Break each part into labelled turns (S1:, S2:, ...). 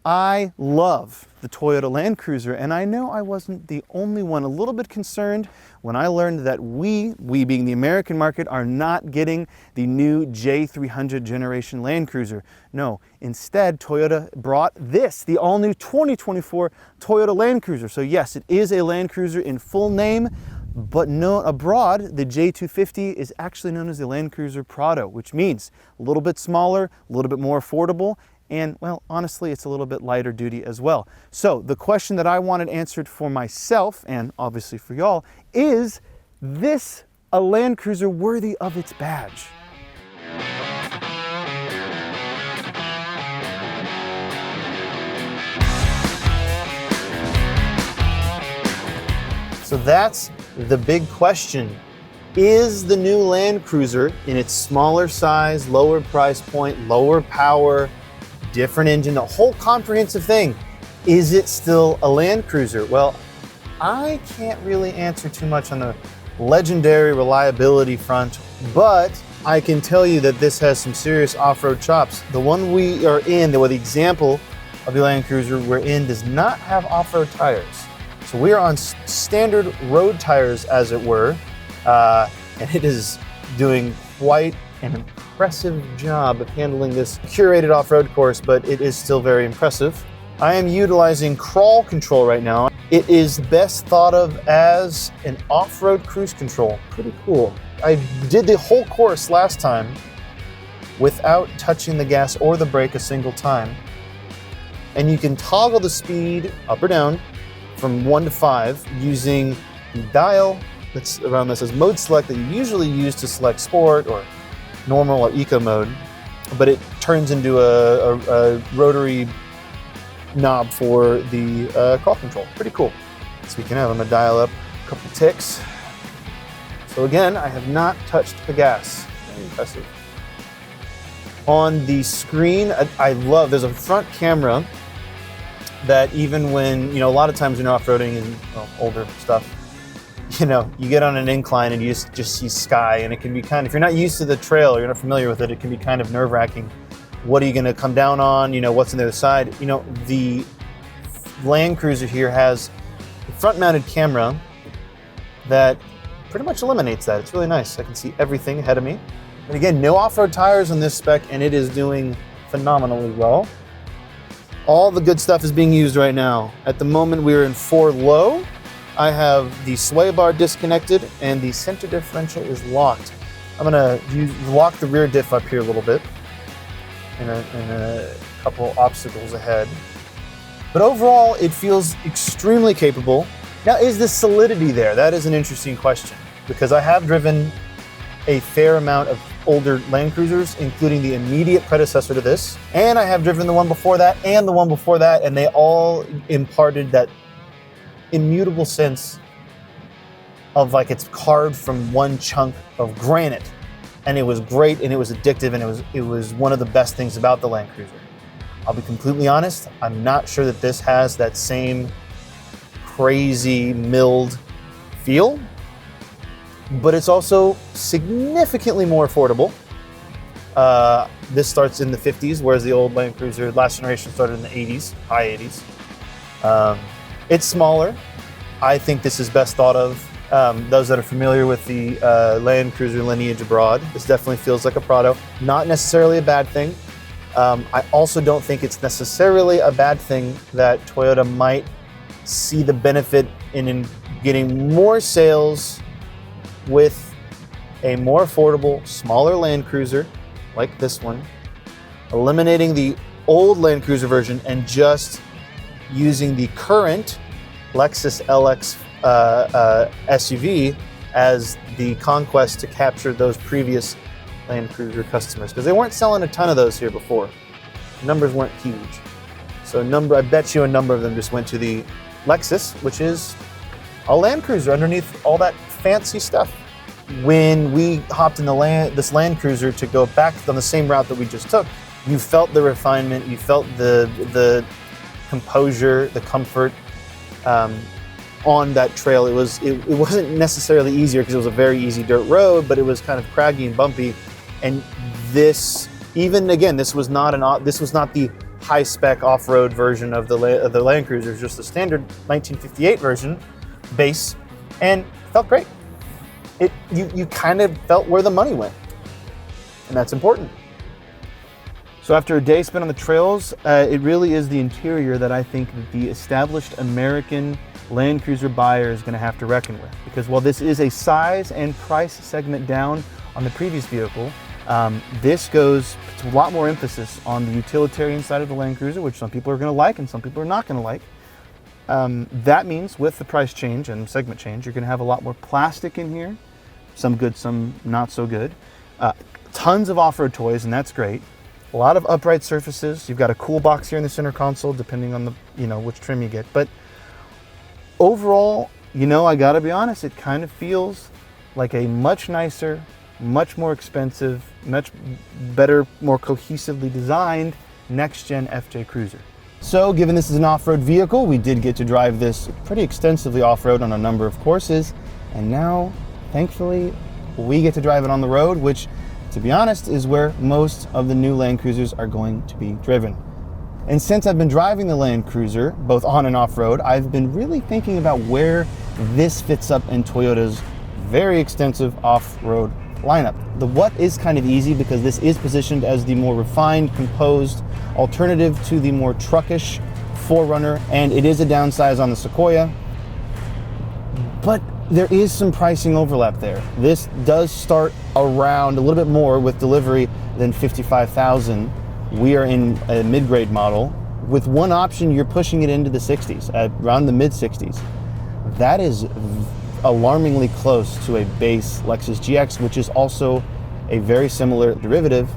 S1: I love the Toyota Land Cruiser, and I know I wasn't the only one a little bit concerned when I learned that we being the American market, are not getting the new J300 generation Land Cruiser. No, instead Toyota brought this, the all-new 2024 Toyota Land Cruiser. So yes, it is a Land Cruiser in full name, but known abroad, the J250 is actually known as the Land Cruiser Prado, which means a little bit smaller, a little bit more affordable, and, well, honestly, it's a little bit lighter duty as well. So the question that I wanted answered for myself, and obviously for y'all, is this a Land Cruiser worthy of its badge? So that's the big question. Is the new Land Cruiser, in its smaller size, lower price point, lower power, different engine, the whole comprehensive thing, is it still a Land Cruiser? Well, I can't really answer too much on the legendary reliability front, but I can tell you that this has some serious off-road chops. The one we are in, the example of the Land Cruiser we're in, does not have off-road tires. So we are on standard road tires, as it were, and it is doing quite an impressive job of handling this curated off-road course, but it is still very impressive. I am utilizing crawl control right now. It is best thought of as an off-road cruise control. Pretty cool. I did the whole course last time without touching the gas or the brake a single time. And you can toggle the speed up or down from 1 to 5 using the dial that's around this as mode select that you usually use to select sport or normal or eco mode, but it turns into a rotary knob for the crawl control. Pretty cool. Speaking of, I'm gonna dial up a couple ticks. So again, I have not touched the gas. Very impressive. On the screen, I love, there's a front camera that even when, a lot of times when you're off-roading and older stuff, you get on an incline and you just see sky, and it can be kind of, if you're not used to the trail or you're not familiar with it, it can be kind of nerve-wracking. What are you gonna come down on? What's on the other side? The Land Cruiser here has a front-mounted camera that pretty much eliminates that. It's really nice. I can see everything ahead of me. And again, no off-road tires on this spec, and it is doing phenomenally well. All the good stuff is being used right now. At the moment, we're in 4 low. I have the sway bar disconnected and the center differential is locked. I'm gonna lock the rear diff up here a little bit and a couple obstacles ahead. But overall, it feels extremely capable. Now, is the solidity there? That is an interesting question, because I have driven a fair amount of older Land Cruisers, including the immediate predecessor to this, and I have driven the one before that and the one before that, and they all imparted that immutable sense of like it's carved from one chunk of granite, and it was great, and it was addictive, and it was one of the best things about the Land Cruiser. I'll be completely honest, I'm not sure that this has that same crazy milled feel, but it's also significantly more affordable. This starts in the 50s, whereas the old Land Cruiser, last generation, started in the 80s, high 80s. It's smaller. I think this is best thought of. Those that are familiar with the Land Cruiser lineage abroad, this definitely feels like a Prado. Not necessarily a bad thing. I also don't think it's necessarily a bad thing that Toyota might see the benefit in getting more sales with a more affordable, smaller Land Cruiser like this one, eliminating the old Land Cruiser version and just using the current Lexus LX SUV as the conquest to capture those previous Land Cruiser customers, because they weren't selling a ton of those here before. The numbers weren't huge. So I bet you a number of them just went to the Lexus, which is a Land Cruiser underneath all that fancy stuff. When we hopped in this Land Cruiser to go back on the same route that we just took, you felt the refinement, you felt the composure, the comfort on that trail. It wasn't necessarily easier because it was a very easy dirt road, but it was kind of craggy and bumpy. And this, even again, this was not the high-spec off-road version of the Land Cruiser, just the standard 1958 version base, and felt great. You kind of felt where the money went, and that's important. So after a day spent on the trails, it really is the interior that I think that the established American Land Cruiser buyer is going to have to reckon with. Because while this is a size and price segment down on the previous vehicle, this goes to a lot more emphasis on the utilitarian side of the Land Cruiser, which some people are going to like and some people are not going to like. That means with the price change and segment change, you're going to have a lot more plastic in here. Some good, some not so good. Tons of off-road toys, and that's great. A lot of upright surfaces. You've got a cool box here in the center console, depending on the which trim you get. But overall, I gotta be honest, it kind of feels like a much nicer, much more expensive, much better, more cohesively designed next-gen FJ Cruiser. So given this is an off-road vehicle, we did get to drive this pretty extensively off-road on a number of courses. And now, thankfully, we get to drive it on the road, which, to be honest, is where most of the new Land Cruisers are going to be driven. And since I've been driving the Land Cruiser, both on and off-road, I've been really thinking about where this fits up in Toyota's very extensive off-road lineup. The what is kind of easy because this is positioned as the more refined, composed alternative to the more truckish 4Runner, and it is a downsize on the Sequoia. But there is some pricing overlap there. This does start around a little bit more with delivery than $55,000. We are in a mid-grade model. With one option, you're pushing it into the 60s, at around the mid-60s. That is alarmingly close to a base Lexus GX, which is also a very similar derivative.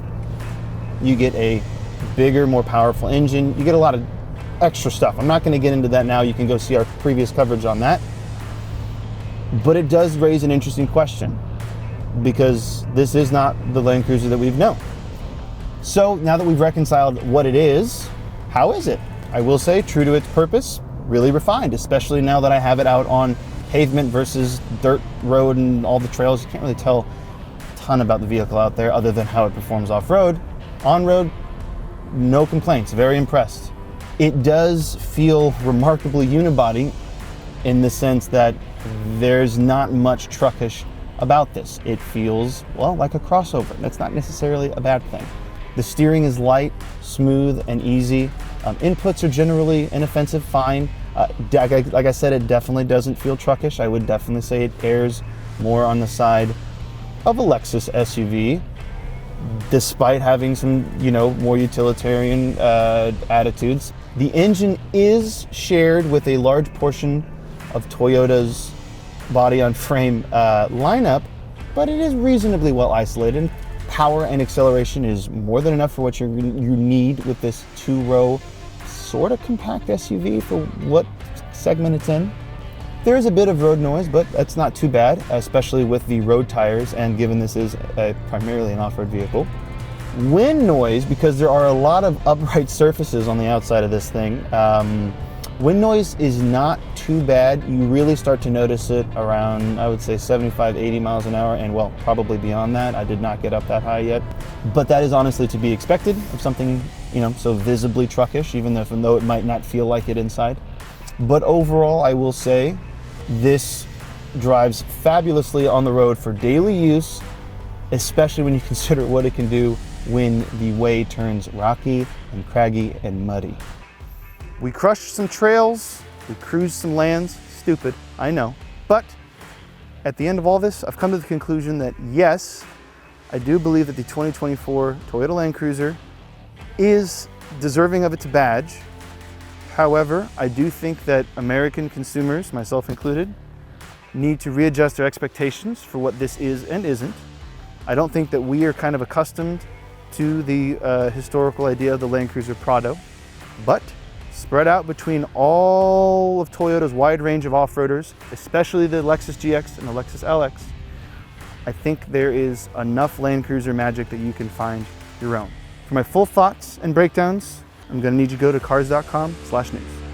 S1: You get a bigger, more powerful engine. You get a lot of extra stuff. I'm not going to get into that now. You can go see our previous coverage on that. But it does raise an interesting question because this is not the Land Cruiser that we've known. So now that we've reconciled what it is, how is it? I will say, true to its purpose, really refined, especially now that I have it out on pavement versus dirt road and all the trails. You can't really tell a ton about the vehicle out there other than how it performs off-road. On-road, no complaints, very impressed. It does feel remarkably unibody in the sense that there's not much truckish about this. It feels, well, like a crossover. That's not necessarily a bad thing. The steering is light, smooth, and easy. Inputs are generally inoffensive, fine. Like I said, it definitely doesn't feel truckish. I would definitely say it errs more on the side of a Lexus SUV, despite having some, more utilitarian attitudes. The engine is shared with a large portion of Toyota's body on frame lineup, but it is reasonably well isolated. Power and acceleration is more than enough for what you need with this two-row sort of compact SUV for what segment it's in. There is a bit of road noise, but that's not too bad, especially with the road tires and given this is primarily an off-road vehicle. Wind noise, because there are a lot of upright surfaces on the outside of this thing. Wind noise is not too bad. You really start to notice it around, I would say, 75, 80 miles an hour, and well, probably beyond that. I did not get up that high yet. But that is honestly to be expected of something, so visibly truckish, even though it might not feel like it inside. But overall, I will say, this drives fabulously on the road for daily use, especially when you consider what it can do when the way turns rocky and craggy and muddy. We crushed some trails, we cruised some lands, stupid, I know. But at the end of all this, I've come to the conclusion that yes, I do believe that the 2024 Toyota Land Cruiser is deserving of its badge. However, I do think that American consumers, myself included, need to readjust their expectations for what this is and isn't. I don't think that we are kind of accustomed to the historical idea of the Land Cruiser Prado, but spread out between all of Toyota's wide range of off-roaders, especially the Lexus GX and the Lexus LX, I think there is enough Land Cruiser magic that you can find your own. For my full thoughts and breakdowns, I'm going to need you to go to Cars.com/news.